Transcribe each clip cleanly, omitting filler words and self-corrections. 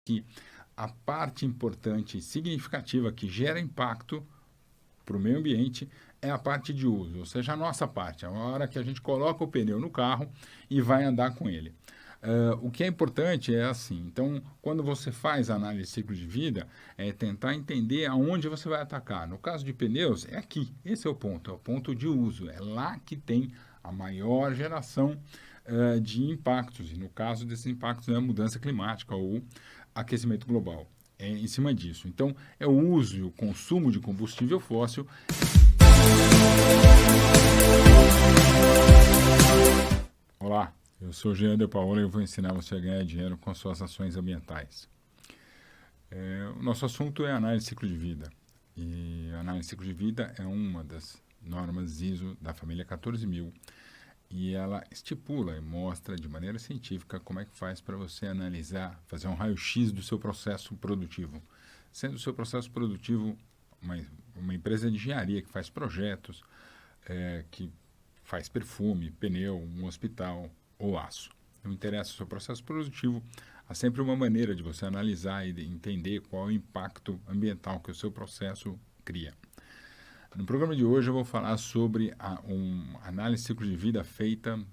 que a parte importante e significativa que gera impacto para o meio ambiente é a parte de uso, ou seja, a nossa parte, a hora que a gente coloca o pneu no carro e vai andar com ele. O que é importante é assim, então, quando você faz a análise de ciclo de vida, é tentar entender aonde você vai atacar. No caso de pneus, é aqui, esse é o ponto de uso, é lá que tem a maior geração de impactos, e no caso desses impactos é a mudança climática ou aquecimento global. É em cima disso. Então, é o uso e o consumo de combustível fóssil. Olá, eu sou o Jean de Paola e eu vou ensinar você a ganhar dinheiro com suas ações ambientais. O nosso assunto é análise de ciclo de vida. E a análise de ciclo de vida é uma das normas ISO da família 14000. E ela estipula e mostra de maneira científica como é que faz para você analisar, fazer um raio-x do seu processo produtivo. Sendo o seu processo produtivo uma empresa de engenharia que faz projetos, que faz perfume, pneu, um hospital ou aço. Não interessa o seu processo produtivo, há sempre uma maneira de você analisar e entender qual é o impacto ambiental que o seu processo cria. No programa de hoje eu vou falar sobre análise de ciclo de vida feita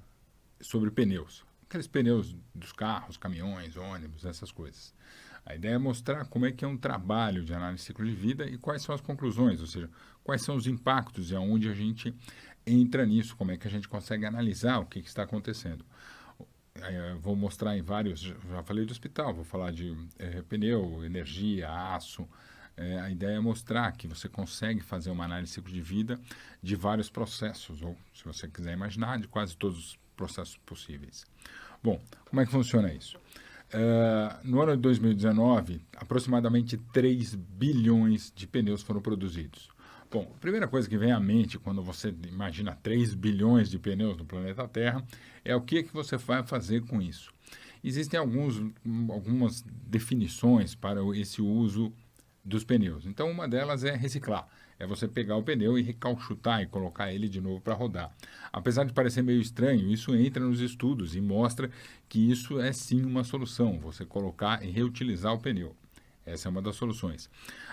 sobre pneus. Aqueles pneus dos carros, caminhões, ônibus, essas coisas. A ideia é mostrar como é que é um trabalho de análise de ciclo de vida e quais são as conclusões, ou seja, quais são os impactos e aonde a gente entra nisso, como é que a gente consegue analisar o que está acontecendo. Vou mostrar em vários, já falei do hospital, vou falar de pneu, energia, aço. A ideia é mostrar que você consegue fazer uma análise de ciclo de vida de vários processos, ou, se você quiser imaginar, de quase todos os processos possíveis. Bom, como é que funciona isso? No ano de 2019, aproximadamente 3 bilhões de pneus foram produzidos. Bom, a primeira coisa que vem à mente quando você imagina 3 bilhões de pneus no planeta Terra é o que você vai fazer com isso. Existem algumas definições para esse uso dos pneus. Então, uma delas é reciclar. É você pegar o pneu e recauchutar e colocar ele de novo para rodar. Apesar de parecer meio estranho, isso entra nos estudos e mostra que isso é sim uma solução, você colocar e reutilizar o pneu. Essa é uma das soluções.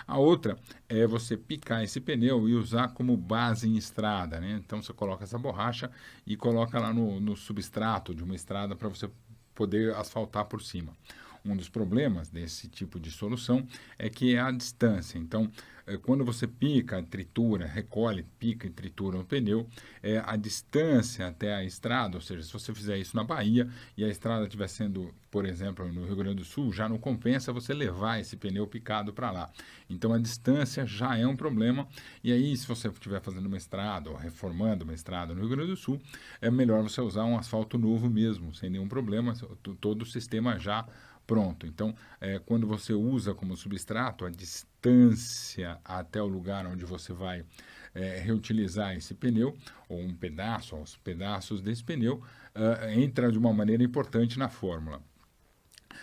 A outra é você picar esse pneu e usar como base em estrada, né? Então, você coloca essa borracha e coloca lá no substrato de uma estrada para você poder asfaltar por cima. Um dos problemas desse tipo de solução é que é a distância. Então, quando você pica, tritura, recolhe, pica e tritura um pneu, a distância até a estrada, ou seja, se você fizer isso na Bahia e a estrada estiver sendo, por exemplo, no Rio Grande do Sul, já não compensa você levar esse pneu picado para lá. Então, a distância já é um problema. E aí, se você estiver fazendo uma estrada ou reformando uma estrada no Rio Grande do Sul, é melhor você usar um asfalto novo mesmo, sem nenhum problema, todo o sistema já pronto. Então, quando você usa como substrato, a distância até o lugar onde você vai reutilizar esse pneu, ou um pedaço, ou os pedaços desse pneu, entra de uma maneira importante na fórmula.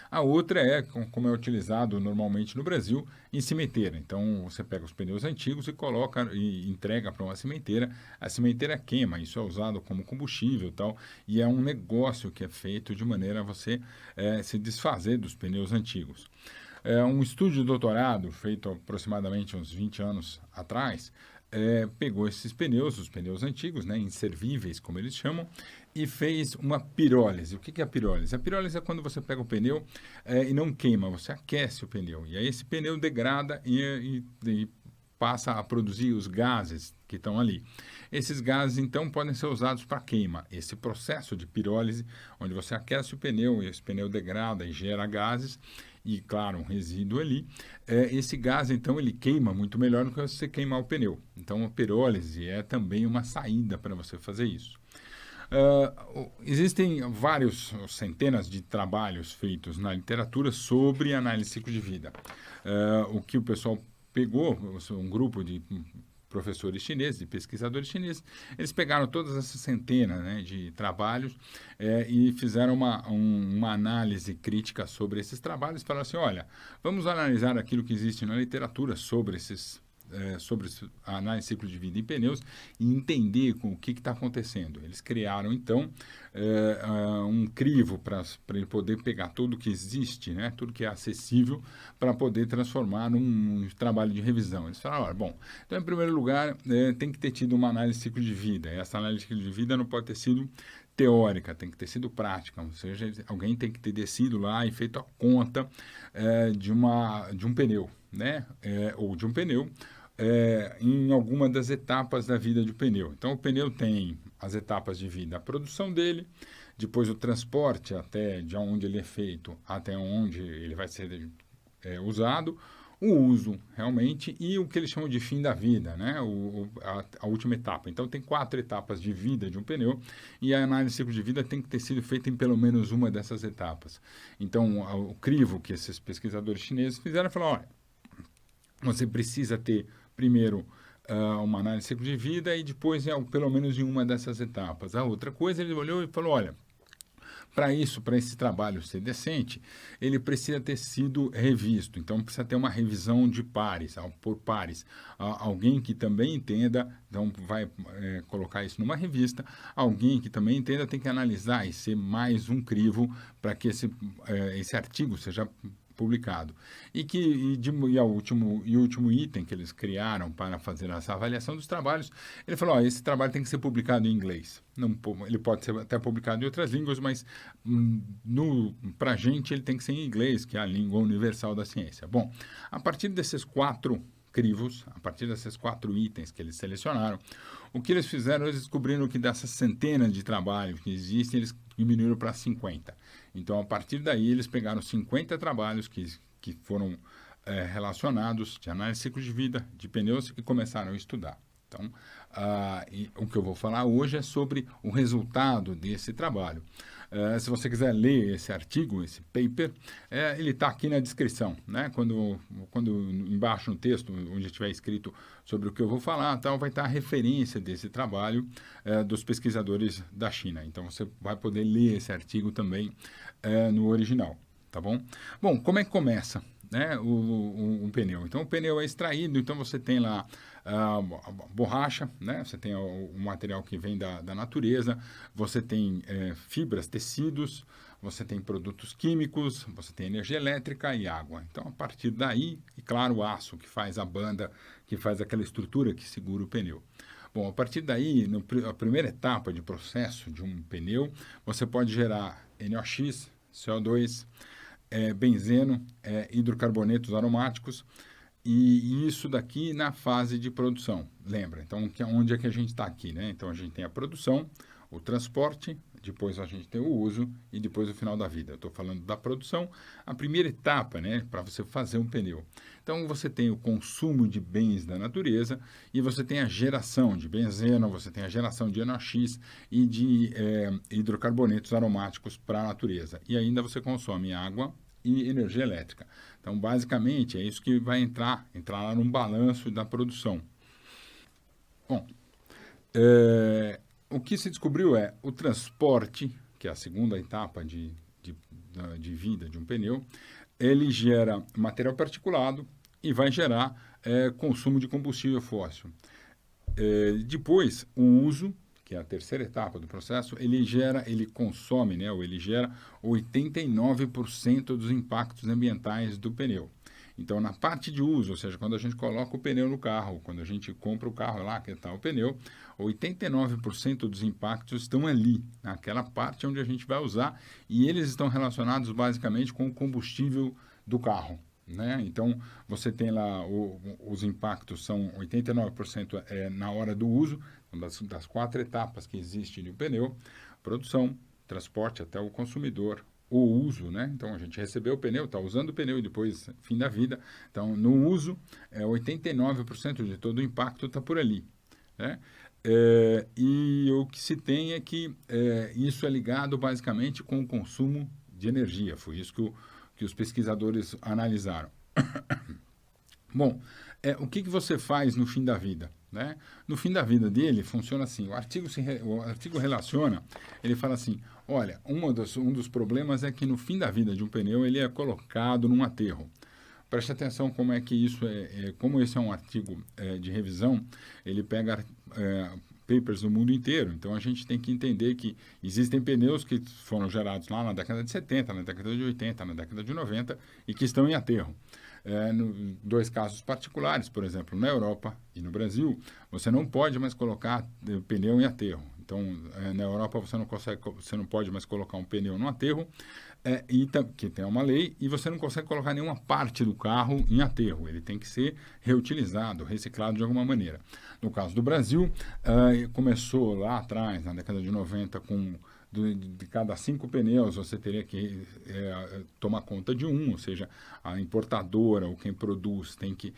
A outra é, como é utilizado normalmente no Brasil, em cimenteira. Então, você pega os pneus antigos e coloca e entrega para uma cimenteira. A cimenteira queima, isso é usado como combustível e tal, e é um negócio que é feito de maneira a você se desfazer dos pneus antigos. Um estudo de doutorado, feito aproximadamente uns 20 anos atrás, pegou esses pneus, os pneus antigos, né, inservíveis, como eles chamam, e fez uma pirólise. O que é a pirólise? A pirólise é quando você pega o pneu e não queima, você aquece o pneu. E aí esse pneu degrada e passa a produzir os gases que estão ali. Esses gases, então, podem ser usados para queima. Esse processo de pirólise, onde você aquece o pneu e esse pneu degrada e gera gases, e, claro, um resíduo ali, esse gás, então, ele queima muito melhor do que você queimar o pneu. Então, a pirólise é também uma saída para você fazer isso. Existem centenas de trabalhos feitos na literatura sobre análise de ciclo de vida. O que o pessoal pegou, um grupo de professores chineses, de pesquisadores chineses, eles pegaram todas essas centenas, né, de trabalhos e fizeram uma análise crítica sobre esses trabalhos e falaram assim, olha, vamos analisar aquilo que existe na literatura sobre esses sobre a análise de ciclo de vida em pneus e entender com o que está acontecendo. Eles criaram, então, um crivo para ele poder pegar tudo que existe, né, tudo que é acessível, para poder transformar num trabalho de revisão. Eles falaram, olha, bom, então, em primeiro lugar, tem que ter tido uma análise de ciclo de vida. Essa análise de ciclo de vida não pode ter sido teórica, tem que ter sido prática, ou seja, alguém tem que ter descido lá e feito a conta de um pneu, né? Ou de um pneu em alguma das etapas da vida do pneu. Então, o pneu tem as etapas de vida, a produção dele, depois o transporte até de onde ele é feito até onde ele vai ser usado, o uso, realmente, e o que eles chamam de fim da vida, né? A última etapa. Então, tem 4 etapas de vida de um pneu e a análise de ciclo de vida tem que ter sido feita em pelo menos uma dessas etapas. Então, o crivo que esses pesquisadores chineses fizeram, falaram, olha, você precisa ter, primeiro, uma análise de ciclo de vida e depois, pelo menos em uma dessas etapas. A outra coisa, ele olhou e falou, olha, para esse trabalho ser decente, ele precisa ter sido revisto. Então, precisa ter uma revisão de pares, por pares. Alguém que também entenda, então vai colocar isso numa revista, alguém que também entenda tem que analisar e ser mais um crivo para que esse artigo seja publicado. O último item que eles criaram para fazer essa avaliação dos trabalhos, ele falou, esse trabalho tem que ser publicado em inglês. Não, ele pode ser até publicado em outras línguas, mas para a gente ele tem que ser em inglês, que é a língua universal da ciência. Bom, a partir desses 4 crivos, a partir desses 4 itens que eles selecionaram, o que eles fizeram, eles descobriram que dessas centenas de trabalhos que existem, eles diminuíram para 50. Então, a partir daí, eles pegaram 50 trabalhos que foram relacionados de análise de ciclo de vida de pneus e começaram a estudar. Então, o que eu vou falar hoje é sobre o resultado desse trabalho. Se você quiser ler esse artigo, esse paper, ele está aqui na descrição, né? Quando embaixo no texto, onde estiver escrito sobre o que eu vou falar, então vai estar a referência desse trabalho dos pesquisadores da China. Então, você vai poder ler esse artigo também no original, tá bom? Bom, como é que começa, né, o pneu? Então, o pneu é extraído, então você tem lá a borracha, né? Você tem o material que vem da natureza, você tem fibras, tecidos, você tem produtos químicos, você tem energia elétrica e água. Então, a partir daí, e claro, o aço, que faz a banda, que faz aquela estrutura que segura o pneu. Bom, a partir daí, a primeira etapa de processo de um pneu, você pode gerar NOx, CO2, benzeno, hidrocarbonetos aromáticos, e isso daqui na fase de produção. Lembra? Então, onde é que a gente está aqui, né? Então, a gente tem a produção, o transporte, depois a gente tem o uso e depois o final da vida. Eu estou falando da produção, a primeira etapa, né, para você fazer um pneu. Então, você tem o consumo de bens da natureza e você tem a geração de benzeno, você tem a geração de NOx e de hidrocarbonetos aromáticos para a natureza. E ainda você consome água e energia elétrica. Então, basicamente, é isso que vai entrar lá num balanço da produção. Bom, o que se descobriu é o transporte, que é a segunda etapa de vida de um pneu, ele gera material particulado e vai gerar consumo de combustível fóssil. Depois, o uso, que é a terceira etapa do processo, ele consome, né, ou ele gera 89% dos impactos ambientais do pneu. Então, na parte de uso, ou seja, quando a gente coloca o pneu no carro, quando a gente compra o carro lá, que está o pneu, 89% dos impactos estão ali, naquela parte onde a gente vai usar, e eles estão relacionados basicamente com o combustível do carro, né? Então, você tem lá, os impactos são 89% na hora do uso, das 4 etapas que existe no pneu: produção, transporte até o consumidor, o uso, né? Então, a gente recebeu o pneu, está usando o pneu e depois, fim da vida. Então, no uso, 89% de todo o impacto está por ali, né? E o que se tem é que isso é ligado basicamente com o consumo de energia. Foi isso que os pesquisadores analisaram. Bom, o que você faz no fim da vida, né? No fim da vida dele, funciona assim, o artigo relaciona, ele fala assim, olha, um dos problemas é que no fim da vida de um pneu, ele é colocado num aterro. Preste atenção como é que isso como esse é um artigo de revisão, ele pega papers do mundo inteiro. Então, a gente tem que entender que existem pneus que foram gerados lá na década de 70, na década de 80, na década de 90 e que estão em aterro. Dois casos particulares, por exemplo, na Europa e no Brasil, você não pode mais colocar pneu em aterro. Então, na Europa você não pode mais colocar um pneu no aterro, que tem uma lei, e você não consegue colocar nenhuma parte do carro em aterro. Ele tem que ser reutilizado, reciclado de alguma maneira. No caso do Brasil, começou lá atrás, na década de 90, de cada 5 pneus você teria que tomar conta de um, ou seja, a importadora ou quem produz tem que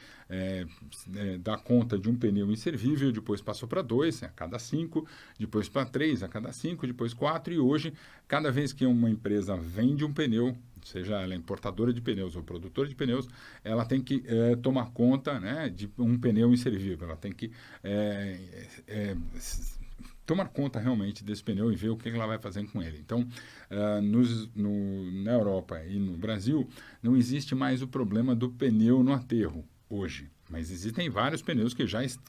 dar conta de um pneu inservível, depois passou para 2 a cada 5, depois para 3 a cada 5, depois 4 e hoje, cada vez que uma empresa vende um pneu, seja ela importadora de pneus ou produtora de pneus, ela tem que tomar conta, né, de um pneu inservível, ela tem que tomar conta realmente desse pneu e ver o que ela vai fazer com ele. Então, na Europa e no Brasil, não existe mais o problema do pneu no aterro hoje, mas existem vários pneus que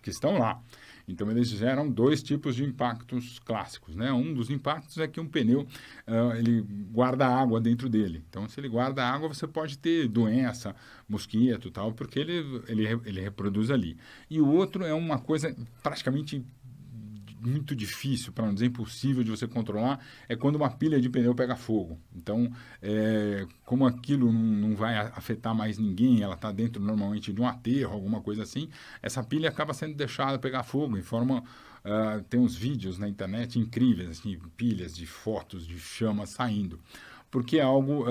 estão lá. Então, eles geram 2 tipos de impactos clássicos, né? Um dos impactos é que um pneu ele guarda água dentro dele. Então, se ele guarda água, você pode ter doença, mosquito e tal, porque ele reproduz ali. E o outro é uma coisa praticamente muito difícil, para não dizer impossível de você controlar, é quando uma pilha de pneu pega fogo. Então, como aquilo não vai afetar mais ninguém, ela está dentro normalmente de um aterro, alguma coisa assim, essa pilha acaba sendo deixada pegar fogo, tem uns vídeos na internet incríveis, assim, pilhas de fotos de chamas saindo. Porque é algo,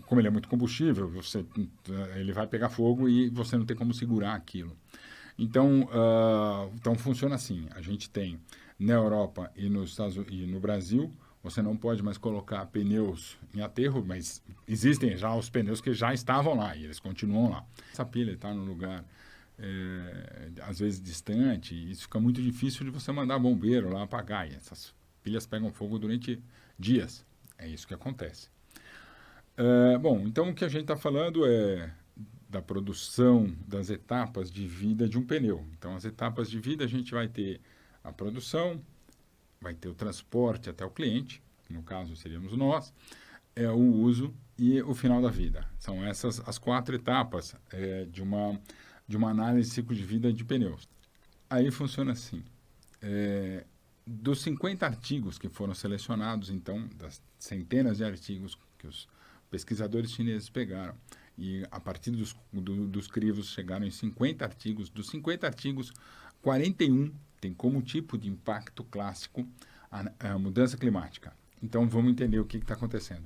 como ele é muito combustível, ele vai pegar fogo e você não tem como segurar aquilo. Então funciona assim, a gente tem na Europa e no Brasil, você não pode mais colocar pneus em aterro, mas existem já os pneus que já estavam lá e eles continuam lá. Essa pilha está num lugar, às vezes distante, e isso fica muito difícil de você mandar bombeiro lá apagar, e essas pilhas pegam fogo durante dias, é isso que acontece. Bom, então o que a gente está falando é da produção das etapas de vida de um pneu. Então, as etapas de vida, a gente vai ter a produção, vai ter o transporte até o cliente, que no caso seríamos nós, o uso e o final da vida. São essas as 4 etapas de uma análise de ciclo de vida de pneus. Aí funciona assim. Dos 50 artigos que foram selecionados, então, das centenas de artigos que os pesquisadores chineses pegaram, e a partir dos crivos chegaram em 50 artigos. Dos 50 artigos, 41 tem como tipo de impacto clássico a mudança climática. Então, vamos entender o que está acontecendo.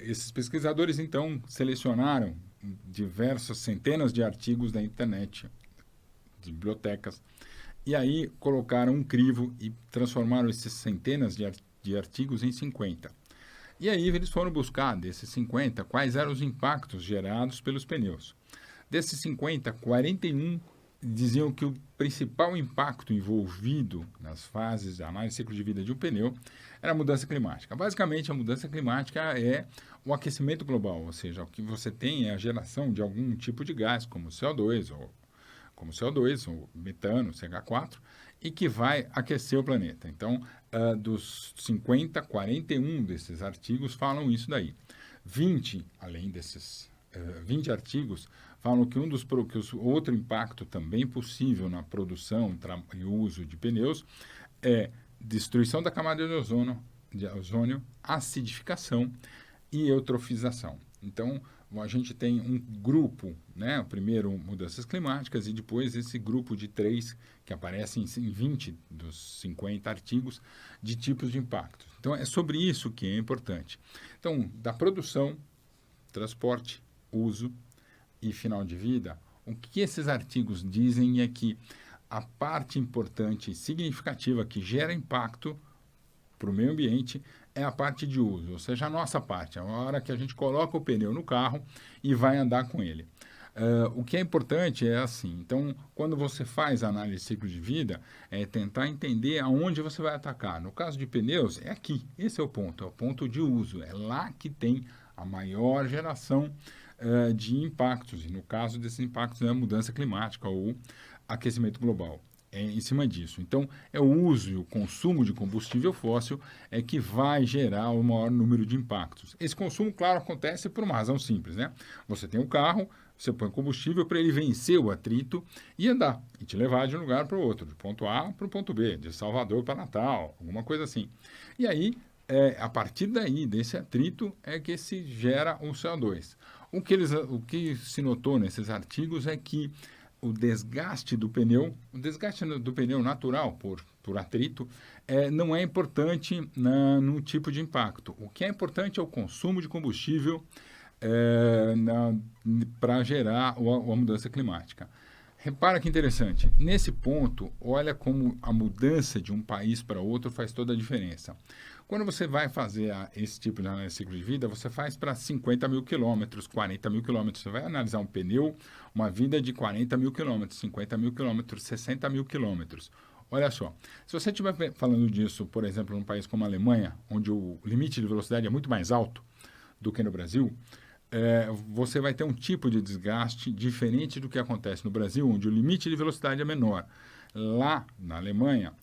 Esses pesquisadores, então, selecionaram diversas centenas de artigos da internet, de bibliotecas, e aí colocaram um crivo e transformaram esses centenas de artigos em 50. E aí eles foram buscar, desses 50, quais eram os impactos gerados pelos pneus. Desses 50, 41 diziam que o principal impacto envolvido nas fases de análise de ciclo de vida de um pneu era a mudança climática. Basicamente, a mudança climática é o aquecimento global, ou seja, o que você tem é a geração de algum tipo de gás, como CO2, ou metano, CH4, e que vai aquecer o planeta. Então, dos 50, 41 desses artigos falam isso daí. 20, além desses 20 artigos, falam que outro impacto também possível na produção e uso de pneus é destruição da camada de ozônio, acidificação e eutrofização. Então, a gente tem um grupo, né? Primeiro mudanças climáticas e depois esse grupo de 3 que aparecem em 20 dos 50 artigos de tipos de impactos. Então, é sobre isso que é importante. Então, da produção, transporte, uso e final de vida, o que esses artigos dizem é que a parte importante e significativa que gera impacto para o meio ambiente é a parte de uso, ou seja, a nossa parte, a hora que a gente coloca o pneu no carro e vai andar com ele. O que é importante é assim, então, quando você faz a análise de ciclo de vida, é tentar entender aonde você vai atacar. No caso de pneus, é aqui, esse é o ponto de uso, é lá que tem a maior geração de impactos, e no caso desses impactos é a mudança climática ou aquecimento global. É em cima disso. Então, é o uso e o consumo de combustível fóssil é que vai gerar o maior número de impactos. Esse consumo, claro, acontece por uma razão simples, né? Você tem um carro, você põe combustível para ele vencer o atrito e andar, e te levar de um lugar para o outro, de ponto A para o ponto B, de Salvador para Natal, alguma coisa assim. E aí, a partir daí, desse atrito, é que se gera o CO2. O que se notou nesses artigos é que o desgaste do pneu natural por atrito, não é importante no tipo de impacto. O que é importante é o consumo de combustível para gerar a mudança climática. Repara que interessante. Nesse ponto, olha como a mudança de um país para outro faz toda a diferença. Quando você vai fazer esse tipo de análise de ciclo de vida, você faz para 50 mil quilômetros, 40 mil quilômetros. Você vai analisar um pneu, uma vida de 40 mil quilômetros, 50 mil quilômetros, 60 mil quilômetros. Olha só, se você estiver falando disso, por exemplo, num país como a Alemanha, onde o limite de velocidade é muito mais alto do que no Brasil, você vai ter um tipo de desgaste diferente do que acontece no Brasil, onde o limite de velocidade é menor. Lá, na Alemanha,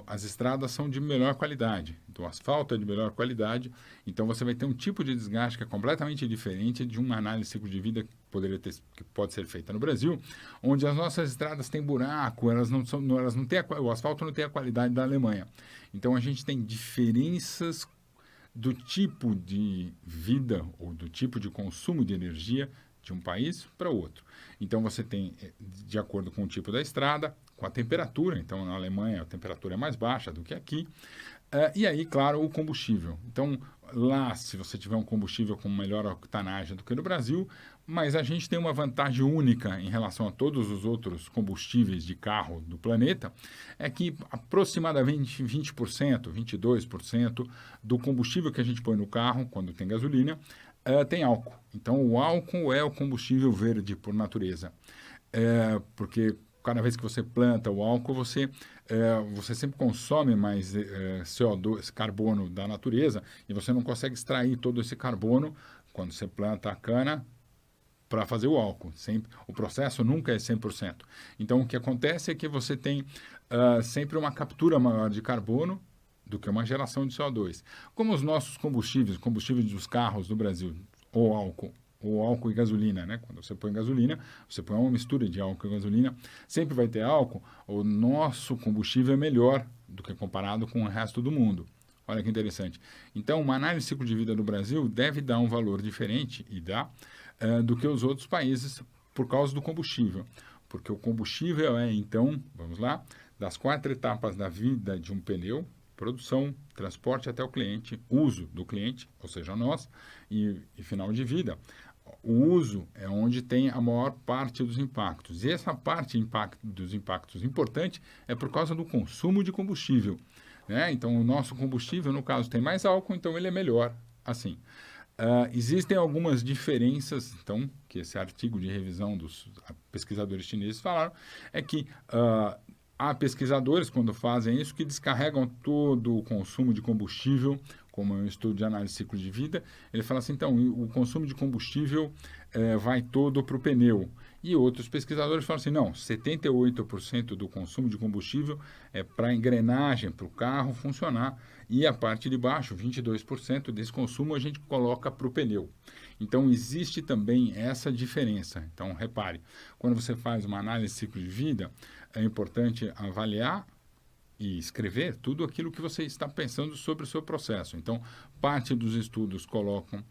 as estradas são de melhor qualidade, então o asfalto é de melhor qualidade, então você vai ter um tipo de desgaste que é completamente diferente de uma análise de ciclo de vida que pode ser feita no Brasil, onde as nossas estradas têm buraco, elas não têm o asfalto não tem a qualidade da Alemanha. Então a gente tem diferenças do tipo de vida ou do tipo de consumo de energia de um país para outro. Então você tem, de acordo com o tipo da estrada, com a temperatura, então na Alemanha a temperatura é mais baixa do que aqui, e aí, claro, o combustível. Então, lá, se você tiver um combustível com melhor octanagem do que no Brasil, mas a gente tem uma vantagem única em relação a todos os outros combustíveis de carro do planeta, é que aproximadamente 20%, 22% do combustível que a gente põe no carro, quando tem gasolina, tem álcool. Então, o álcool é o combustível verde por natureza. Porque cada vez que você planta o álcool, você sempre consome mais CO2, carbono da natureza, e você não consegue extrair todo esse carbono quando você planta a cana para fazer o álcool. O processo nunca é 100%. Então, o que acontece é que você tem sempre uma captura maior de carbono do que uma geração de CO2. Como os nossos combustíveis dos carros do Brasil, ou álcool e gasolina, né? Quando você põe gasolina, você põe uma mistura de álcool e gasolina, sempre vai ter álcool, o nosso combustível é melhor do que comparado com o resto do mundo. Olha que interessante. Então, uma análise de ciclo de vida do Brasil deve dar um valor diferente, e dá, do que os outros países por causa do combustível. Porque o combustível então, vamos lá, das 4 etapas da vida de um pneu: produção, transporte até o cliente, uso do cliente, ou seja, nós, e final de vida. O uso é onde tem a maior parte dos impactos. E essa parte dos impactos importante é por causa do consumo de combustível, né? Então, o nosso combustível, no caso, tem mais álcool, então ele é melhor assim. Existem algumas diferenças, então, que esse artigo de revisão dos pesquisadores chineses falaram, é que há pesquisadores, quando fazem isso, que descarregam todo o consumo de combustível, como é um estudo de análise de ciclo de vida. Ele fala assim, então, o consumo de combustível vai todo para o pneu. E outros pesquisadores falam assim, não, 78% do consumo de combustível é para a engrenagem, para o carro funcionar, e a parte de baixo, 22% desse consumo, a gente coloca para o pneu. Então, existe também essa diferença. Então, repare, quando você faz uma análise de ciclo de vida, é importante avaliar e escrever tudo aquilo que você está pensando sobre o seu processo. Então, parte dos estudos colocam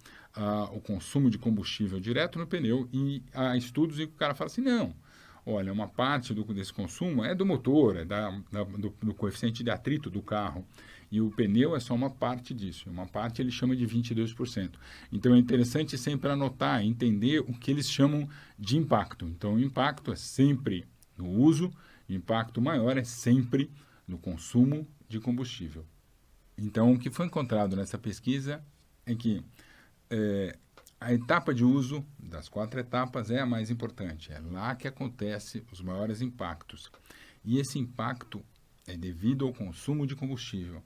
o consumo de combustível direto no pneu, e há estudos em que o cara fala assim, não, olha, uma parte desse consumo é do motor, é do coeficiente de atrito do carro, e o pneu é só uma parte disso. Uma parte ele chama de 22%. Então, é interessante sempre anotar, entender o que eles chamam de impacto. Então, o impacto é sempre no uso, o impacto maior é sempre no consumo de combustível. Então, o que foi encontrado nessa pesquisa é que a etapa de uso das 4 etapas é a mais importante. É lá que acontecem os maiores impactos. E esse impacto é devido ao consumo de combustível.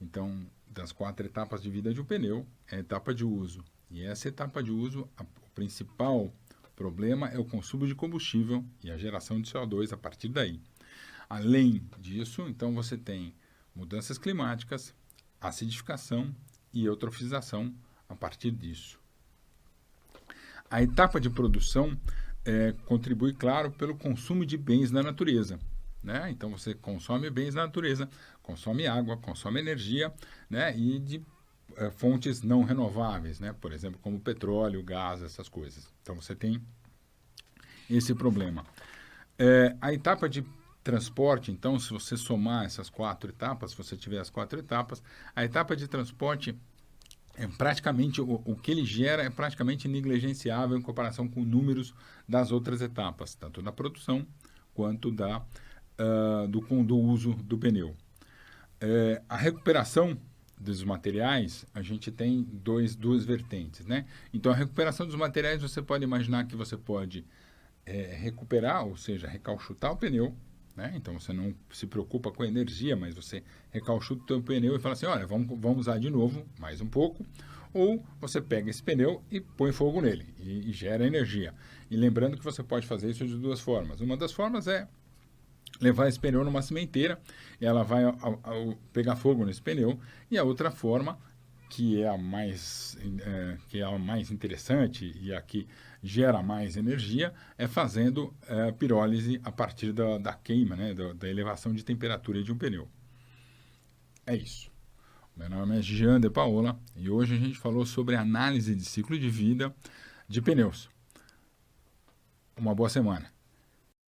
Então, das 4 etapas de vida de um pneu, é a etapa de uso. E essa etapa de uso, principal problema é o consumo de combustível e a geração de CO2 a partir daí. Além disso, então você tem mudanças climáticas, acidificação e eutrofização a partir disso. A etapa de produção contribui, claro, pelo consumo de bens da natureza. Né? Então você consome bens da natureza, consome água, consome energia, né? E de fontes não renováveis, né? Por exemplo, como petróleo, gás, essas coisas. Então você tem esse problema. A etapa de transporte, então, se você somar essas 4 etapas, se você tiver as 4 etapas, a etapa de transporte praticamente o que ele gera é praticamente negligenciável em comparação com números das outras etapas, tanto da produção quanto do uso do pneu. A recuperação dos materiais, a gente tem duas vertentes, né? Então, a recuperação dos materiais, você pode imaginar que você pode recuperar, ou seja, recauchutar o pneu, né? Então, você não se preocupa com a energia, mas você recauchuta o teu pneu e fala assim, olha, vamos usar de novo, mais um pouco. Ou você pega esse pneu e põe fogo nele e gera energia. E lembrando que você pode fazer isso de 2 formas. Uma das formas é levar esse pneu numa cimenteira, ela vai pegar fogo nesse pneu, e a outra forma, que é a mais interessante e a que gera mais energia, é fazendo pirólise a partir da queima, né, da elevação de temperatura de um pneu. É isso. Meu nome é Jean de Paola e hoje a gente falou sobre análise de ciclo de vida de pneus. Uma boa semana.